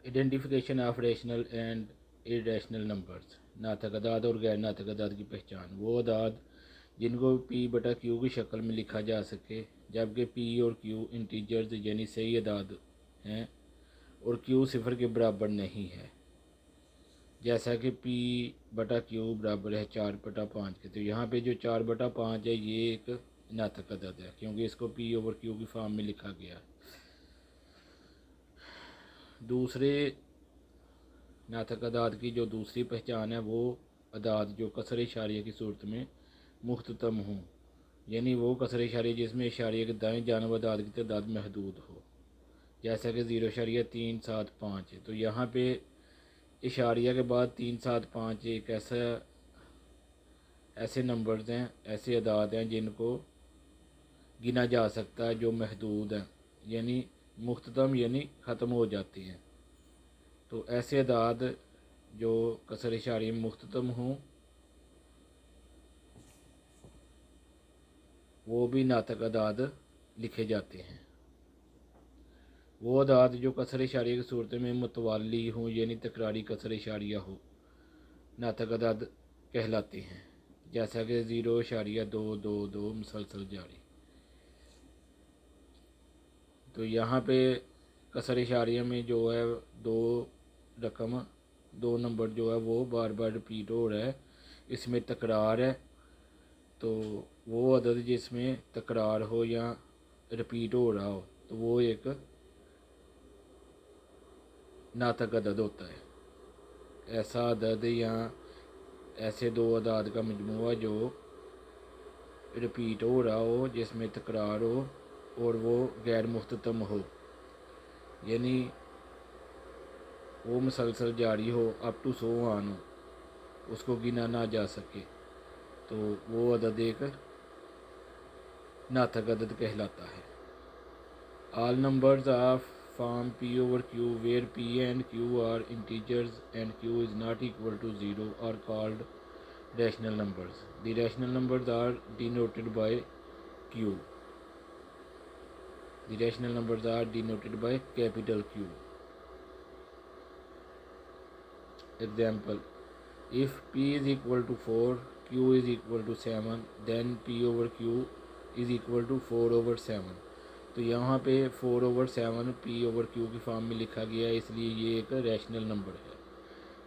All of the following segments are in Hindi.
Identification of rational and irrational numbers. नातक अदाद और गैर नातक अदाद की पहचान। वो अदाद जिनको पी बटा क्यू की शक्ल में लिखा जा सके, जबकि पी और क्यू इंटीजर्स यानी सही अदाद हैं और क्यू सिफर के बराबर नहीं है। जैसा कि पी बटा क्यू बराबर है 4/5 के। तो यहाँ पे जो 4/5 है ये एक नातक अदद है, क्योंकि इसको पी ओवर क्यू की फॉर्म में लिखा गया है। दूसरे नातक अदाद की जो दूसरी पहचान है, वो अदाद जो कसर इशारिया की सूरत में मुख्ततम हों, यानी वो कसर इशारिया जिसमें इशारिया के दाएं जानब अदाद की तादाद महदूद हो, जैसा कि 0.375 है। तो यहाँ पे इशारिया के बाद 375 एक ऐसे नंबर्स हैं, ऐसे अदाद हैं जिनको गिना जा सकता है, जो महदूद हैं, यानी मुख्ततम यानी ख़त्म हो जाती हैं। तो ऐसे अदाद जो कसर इशारिया में मुख्ततम हों वो भी नातक अदाद लिखे जाते हैं। वो अदाद जो कसर इशारिया की सूरत में मुतवाली हों, यानी तकरारी कसर इशारिया हो, नातक अदाद कहलाते हैं, जैसा कि 0.222 मुसलसल जारी। तो यहाँ पे कसर इशारिया में जो है दो नंबर जो है वो बार बार रिपीट हो रहा है, इसमें तकरार है। तो वो अदद जिसमें तकरार हो या रिपीट हो रहा हो तो वो एक नातक अदद होता है। ऐसा अदद या ऐसे दो अदाद का मजमूआ जो रिपीट हो रहा हो, जिसमें तकरार हो और वो गैर मुख्ततम हो, यानी वो मुसलसल जारी हो, अप टू 100 आन हो, उसको गिना ना जा सके, तो वो अदद एक नातक अदद कहलाता है। All numbers of form P over Q where P and Q are integers and Q is not equal to 0 are called rational numbers. The rational numbers are denoted by Q. The rational numbers are denoted by capital Q. Example: if P is equal to 4, Q is equal to 7, then P over Q is equal to 4 over 7. तो यहाँ पे 4 over 7 P over Q की फॉर्म में लिखा गया है, इसलिए ये एक रैशनल नंबर है।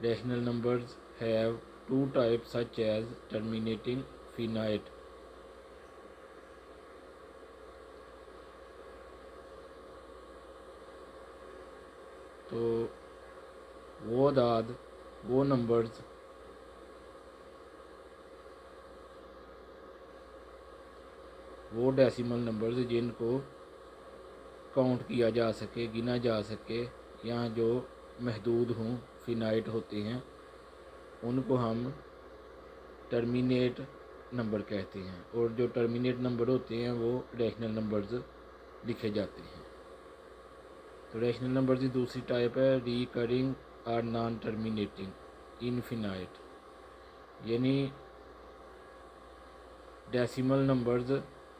Rational numbers have two types such as terminating finite तो वो अदाद वो नंबर्स वो डेसिमल नंबर्स जिनको काउंट किया जा सके, गिना जा सके, या जो महदूद हों, फिनाइट होते हैं, उनको हम टर्मिनेट नंबर कहते हैं। और जो टर्मिनेट नंबर होते हैं वो रैशनल नंबर्स लिखे जाते हैं। तो रैशनल नंबर्स की दूसरी टाइप है रिकरिंग और नॉन टर्मिनेटिंग इनफिनाइट, यानी डेसिमल नंबर्स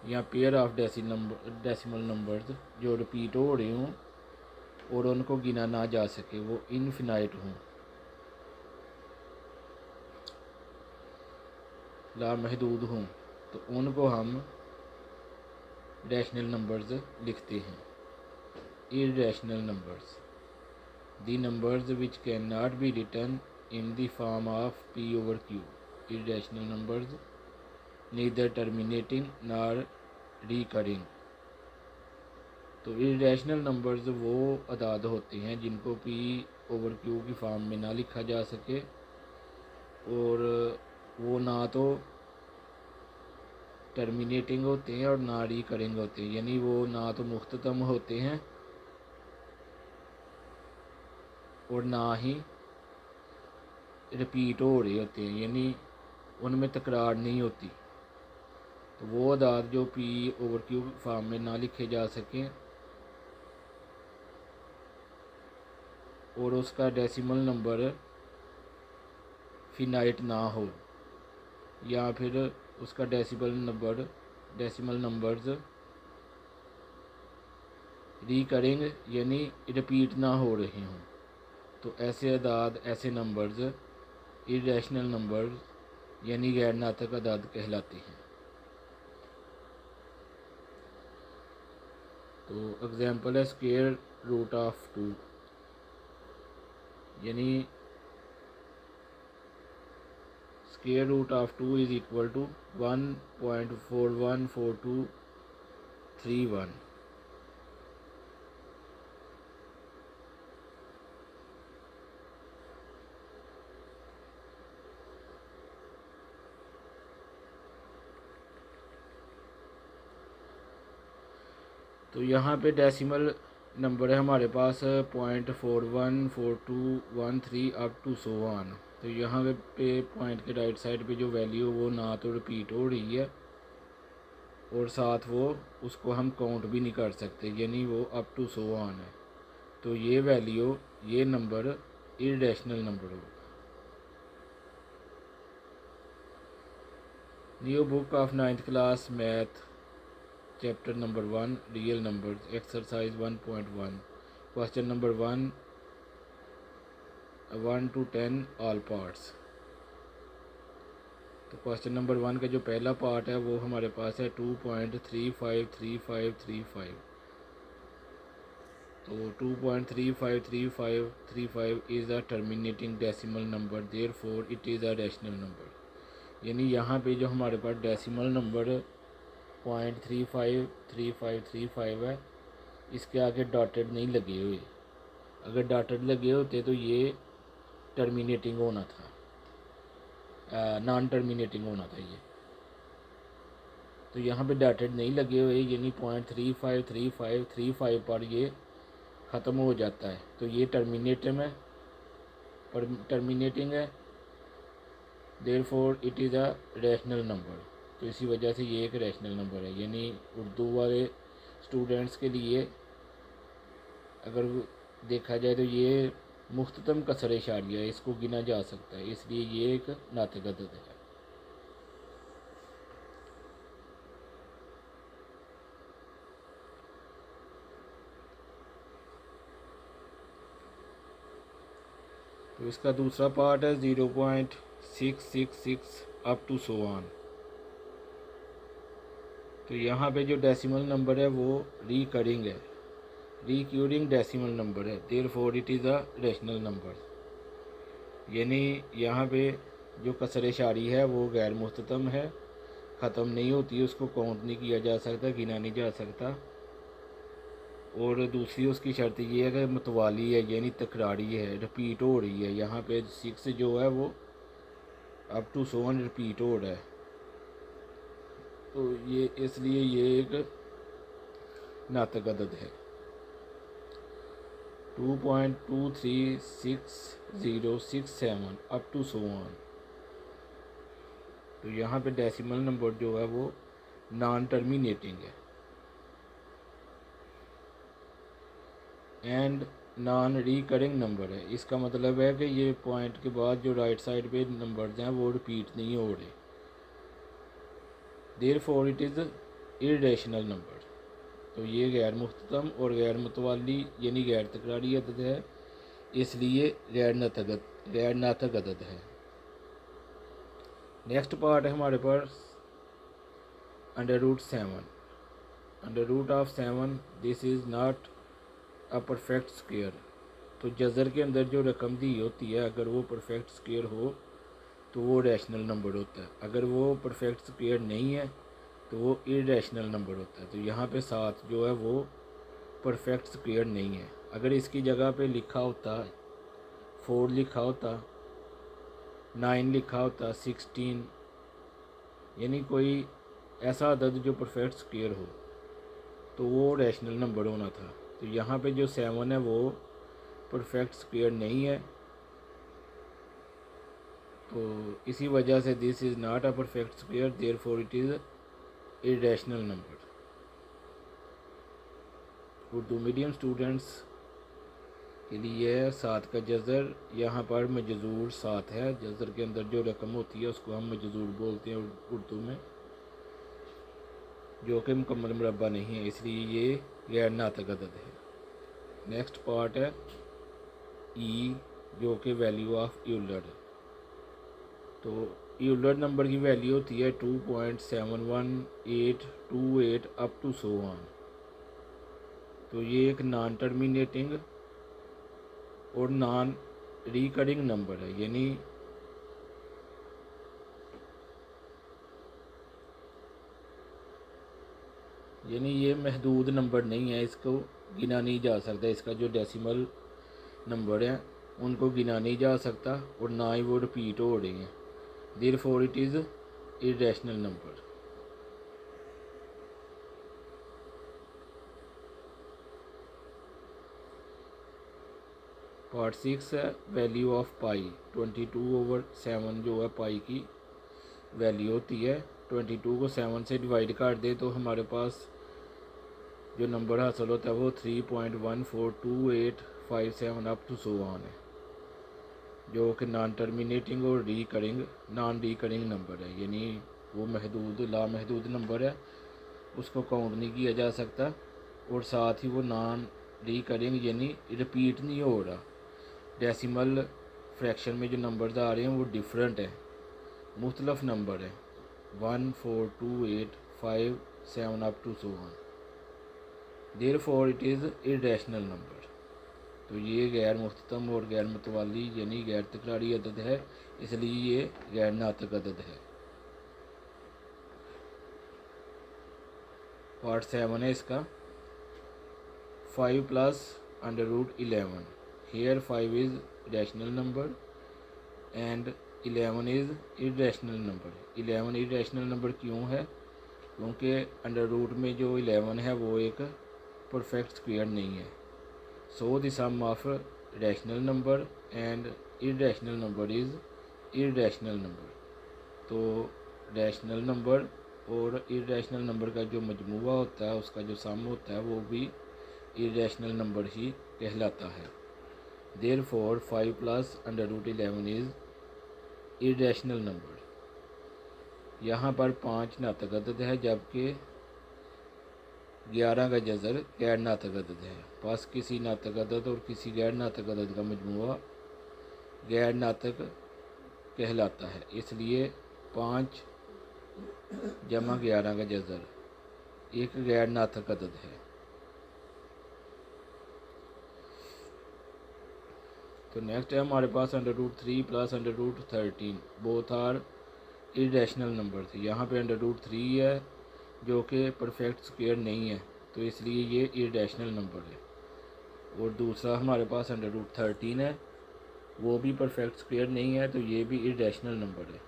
या पेयर ऑफ डेसिमल नंबर्स जो रिपीट हो रहे हों और उनको गिना ना जा सके, वो इनफिनाइट हों, लामहदूद हों, तो उनको हम रैशनल नंबर्स लिखते हैं। Irrational numbers, the numbers which can not be written in the form of P over Q. Irrational numbers neither terminating nor recurring. तो इररेशनल नंबर्स वो अदाद होते हैं जिनको पी ओवर क्यू की फॉर्म में ना लिखा जा सके, और वो ना तो टर्मिनेटिंग होते हैं और ना रिकरिंग होते हैं, यानी वो ना तो मुख्ततम होते हैं और ना ही रिपीट हो रहे होते हैं, यानी उनमें तकरार नहीं होती। तो वो अदाद जो पी ओवर क्यू फॉर्म में ना लिखे जा सकें और उसका डेसिमल नंबर फिनाइट ना हो, या फिर उसका डेसिमल नंबर्स रिकरिंग यानी रिपीट ना हो रहे हों, तो ऐसे अदाद, ऐसे नंबर्स इरेशनल नंबर्स यानी गैर नातक अदाद कहलाती हैं। तो एग्जांपल है स्क्वायर रूट ऑफ 2, यानी square root of 2 is equal to 1.414231। तो यहाँ पे डेसिमल नंबर है हमारे पास 0.414213 अप टू 100। तो यहाँ पे पॉइंट के राइट साइड पे जो वैल्यू वो ना तो रिपीट हो रही है और साथ वो उसको हम काउंट भी नहीं कर सकते, यानी वो अप टू 100 है। तो ये वैल्यू, ये नंबर इरेशनल नंबर होगा। New book of 9th class math chapter number 1 real numbers exercise 1.1 question number 1 to 10 all parts. तो क्वेश्चन नंबर 1 का जो पहला पार्ट है वो हमारे पास है 2.353535। तो 2.353535 is a terminating decimal number, therefore it is a rational number. यानी यहाँ पे जो हमारे पास डेसिमल नंबर 0.353535 है, इसके आगे डॉटेड नहीं लगे हुए। अगर डॉटेड लगे होते तो ये टर्मिनेटिंग होना था, नॉन टर्मिनेटिंग होना था ये। तो यहाँ पे डॉटेड नहीं लगे हुए, यानी 0.353535 पर ये ख़त्म हो जाता है। तो ये टर्मिनेटिंग है, therefore it is a rational number. तो इसी वजह से ये एक रैशनल नंबर है। यानी उर्दू वाले स्टूडेंट्स के लिए अगर देखा जाए तो ये मुख्ततम कसर इशारिया है, इसको गिना जा सकता है, इसलिए ये एक नातिक अदद है। तो इसका दूसरा पार्ट है 0.666 अप टू 100। तो यहाँ पे जो डेसिमल नंबर है वो रिकरिंग है, रिक्यूरिंग डेसिमल नंबर है, therefore it is a rational number. यानी यहाँ पे जो कसर इशारी है वो गैर मुख्ततम है, ख़त्म नहीं होती, उसको काउंट नहीं किया जा सकता, गिना नहीं जा सकता। और दूसरी उसकी शर्त ये है कि मतवाली है, यानी तकरारी है, रिपीट हो रही है। यहाँ पे 6 जो है वो अप टू 100 रिपीट हो रहा है। तो ये इसलिए ये एक नातिक अदद है। 2.236067 अप टू 100। तो यहाँ पे डेसिमल नंबर जो है वो नॉन टर्मिनेटिंग है एंड नॉन रिकरिंग नंबर है। इसका मतलब है कि ये पॉइंट के बाद जो राइट साइड पे नंबर्स हैं वो रिपीट नहीं हो रहे, therefore it is irrational number. तो ये गैर मुख्ततम और गैर मुतवाली यानी गैर तकरारी अदद है, इसलिए गैर नातक अदद है। नेक्स्ट पार्ट है हमारे पास √7। Under root of 7 this is not a perfect square. तो जज़र के अंदर जो रकम दी होती है अगर वो परफेक्ट स्क्वायर हो तो वो रैशनल नंबर होता है, अगर वो परफेक्ट स्क्वायर नहीं है तो वो इरेशनल नंबर होता है। तो यहाँ पे 7 जो है वो परफेक्ट स्क्वायर नहीं है। अगर इसकी जगह पे लिखा होता 4 लिखा होता, 9 लिखा होता, 16, यानी कोई ऐसा अदद जो परफेक्ट स्क्वायर हो तो वो रैशनल नंबर होना था। तो यहाँ पे जो 7 है वो परफेक्ट स्क्वायर नहीं है, तो इसी वजह से this is not a perfect square, therefore it is irrational number. Urdu medium students के लिए 7 का जज़र यहाँ पर मजज़ूर 7 है। जज़र के अंदर जो रकम होती है उसको हम मजज़ूर बोलते हैं उर्दू में, जो कि मुकम्मल मुरब्बा नहीं है, इसलिए ये गैर नातिक अदद है। नेक्स्ट पार्ट है ई जो कि वैल्यू ऑफ यूलर। तो यूलर नंबर की वैल्यू होती है 2.71828 अप टू सो ऑन। तो ये एक नॉन टर्मिनेटिंग और नॉन रिकरिंग नंबर है, यानी ये महदूद नंबर नहीं है, इसको गिना नहीं जा सकता। इसका जो डेसिमल नंबर है उनको गिना नहीं जा सकता और ना ही वो रिपीट हो रहे हैं। Therefore it is irrational number. Part 6 है वैल्यू ऑफ पाई। 22/7 जो है पाई की वैल्यू होती है। 22 को 7 से डिवाइड कर दे तो हमारे पास जो नंबर हासिल होता है वो 3.142857 अप टू सो ऑन है, जो कि नॉन टर्मिनेटिंग और नॉन रिकरिंग नंबर है। यानी वो लामहदूद नंबर है, उसको काउंट नहीं किया जा सकता और साथ ही वो नॉन रिकरिंग यानी रिपीट नहीं हो रहा। डेसिमल फ्रैक्शन में जो नंबर्स आ रहे हैं वो डिफरेंट है, मुख्तलफ नंबर है, 14285 up to so on. Therefore it is irrational number. तो ये गैर मुख्तम और गैर मतवाली यानी गैर तकरारी अदद है, इसलिए ये गैर नातक अदद है। पार्ट 7 है इसका। 5 + √11। Here 5 is rational number and 11 is irrational number। 11 irrational number क्यों है? क्योंकि अंडर रूट में जो 11 है वो एक परफेक्ट स्क्वायर नहीं है। So the sum of rational number and irrational number is irrational number. तो रैशनल नंबर और इरेशनल नंबर का जो मजमूआ होता है, उसका जो सम होता है, वो भी इरेशनल नंबर ही कहलाता है। Therefore 5 + √11 is irrational number. यहाँ पर 5 नातक अदद है, जबकि 11 का जज़र गैर नातक अदद है। बस किसी नातक अदद और किसी गैर नातक अदद का मजमूआ गैर नातक कहलाता है। इसलिए 5 जमा 11 का जज़र एक गैर नातक अदद है। तो नेक्स्ट है हमारे पास √3 + √13। बोथ आर इरेशनल नंबर थे। यहाँ पे √3 है जो कि परफेक्ट स्क्वायर नहीं है, तो इसलिए ये इरेशनल नंबर है। और दूसरा हमारे पास √13 है, वो भी परफेक्ट स्क्वायर नहीं है, तो ये भी इरेशनल नंबर है।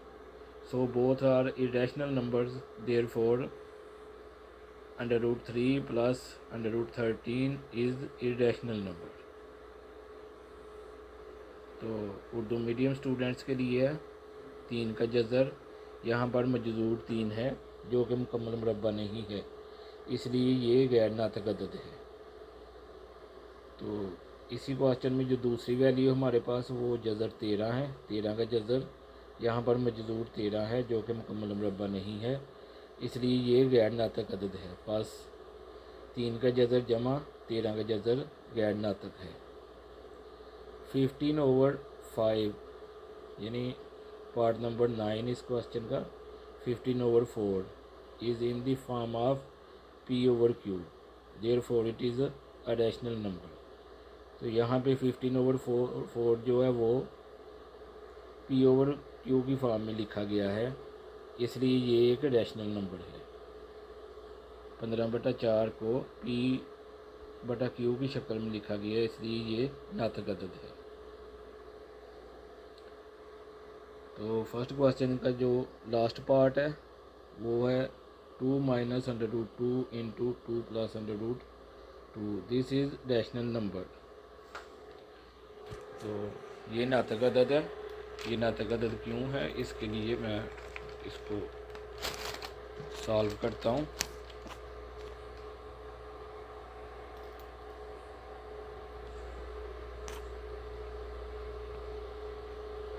So both are irrational numbers, therefore √3 + √13 is irrational number. तो उर्दू मीडियम स्टूडेंट्स के लिए 3 का जज़र यहाँ पर मजजूर 3 है जो कि मुकम्मल मुरब्बा नहीं है, इसलिए ये गैर नातक अदद है। तो इसी क्वेश्चन में जो दूसरी वैल्यू हमारे पास वो जज़र 13 है। 13 का जज़र यहाँ पर मजजूर 13 है जो कि मुकम्मल मुरब्बा नहीं है, इसलिए ये गैर नातक अदद है। बस 3 का जज़र जमा 13 का जज़र गैर नातक है। 15/5 यानी पार्ट नंबर 9 इस क्वेश्चन का। 15/4 is in the form of P/Q, therefore it is a rational number. तो यहाँ पे 15/4 जो है वो P/Q की फॉर्म में लिखा गया है, इसलिए ये एक रैशनल नंबर है। 15/4 को P/Q की शक्ल में लिखा गया है, इसलिए ये नातक अदद है। तो फर्स्ट क्वेश्चन का जो लास्ट पार्ट है वो है 2 - √2 × 2 + √2। This is rational number. तो ये नातक अदद है। ये नातक अदद क्यों है, इसके लिए मैं इसको सॉल्व करता हूँ।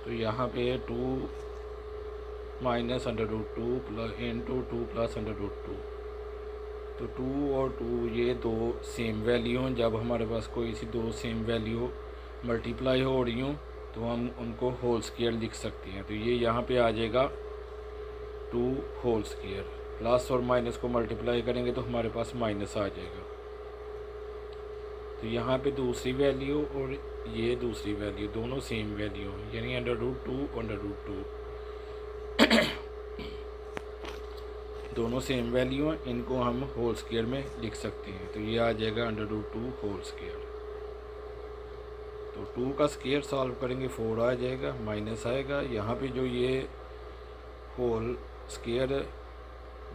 तो यहाँ पे 2 - √2 × 2 + √2। तो 2 और 2 ये दो सेम वैल्यू हों। जब हमारे पास कोई सी दो सेम वैल्यू मल्टीप्लाई हो रही हूँ तो हम उनको होल स्क्वायर लिख सकते हैं। तो ये यहाँ पे आ जाएगा 2 होल स्क्वायर, प्लस और माइनस को मल्टीप्लाई करेंगे तो हमारे पास माइनस आ जाएगा। तो यहाँ पे दूसरी वैल्यू और ये दूसरी वैल्यू दोनों सेम वैल्यू हैं, यानी √2 दोनों सेम वैल्यू हैं, इनको हम होल स्क्वायर में लिख सकते हैं। तो ये आ जाएगा √2 होल स्क्वायर। तो 2 का स्क्वायर सॉल्व करेंगे 4 आ जाएगा, माइनस आएगा। यहाँ पे जो ये होल स्क्वायर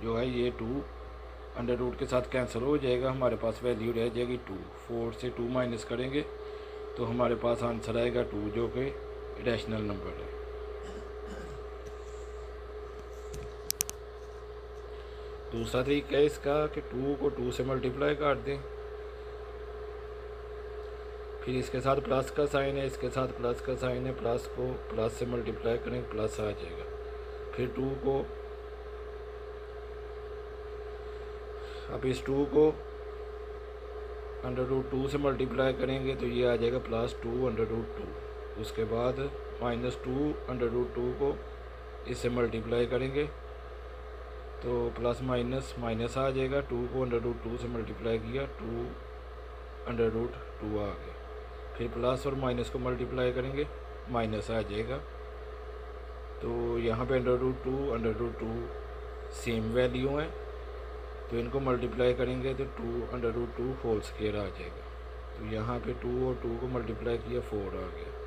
जो है ये 2 √ के साथ कैंसिल हो जाएगा, हमारे पास वैल्यू रह जाएगी 2। 4 से 2 माइनस करेंगे तो हमारे पास आंसर आएगा 2, जो कि रैशनल नंबर है। दूसरा तरीका है इसका कि 2 को 2 से मल्टीप्लाई कर दें, फिर इसके साथ प्लस का साइन है, इसके साथ प्लस का साइन है, प्लस को प्लस से मल्टीप्लाई करें प्लस आ जाएगा। फिर 2 को, अब इस 2 को √2 से मल्टीप्लाई करेंगे तो ये आ जाएगा +2 √2। उसके बाद -2 √2 को इससे मल्टीप्लाई करेंगे तो प्लस माइनस माइनस आ जाएगा। 2 को √2 से मल्टीप्लाई किया 2 √2 आ गया। फिर प्लस और माइनस को मल्टीप्लाई करेंगे माइनस आ जाएगा। तो यहाँ पे √2 सेम वैल्यू है, तो इनको मल्टीप्लाई करेंगे तो 2 √2 होल स्क्वायर आ जाएगा। तो यहाँ पे 2 और 2 को मल्टीप्लाई किया 4 आ गया।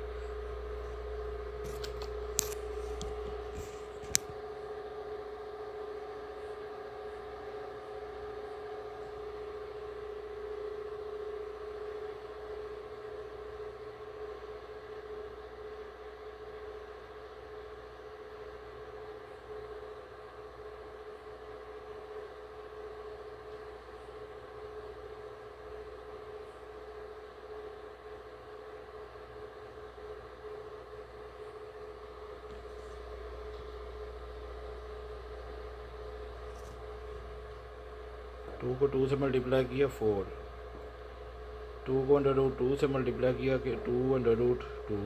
टू को 2 से मल्टीप्लाई किया 4, 2 को √2 से मल्टीप्लाई किया कि 2 √2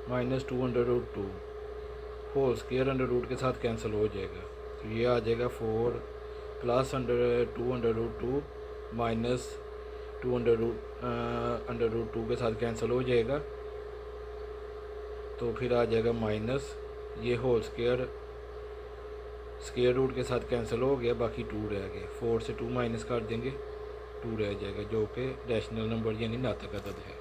-2 √2 होल स्क्वायर √ के साथ कैंसिल हो जाएगा। तो ये आ जाएगा 4 प्लस √2 √2 माइनस 2 √2 के साथ कैंसिल हो जाएगा। तो फिर आ जाएगा माइनस, ये होल स्क्वायर स्क्वायर रूट के साथ कैंसिल हो गया, बाकी 2 रह गया। 4 से 2 माइनस कर देंगे 2 रह जाएगा, जो कि रैशनल नंबर यानी नातक अदद है।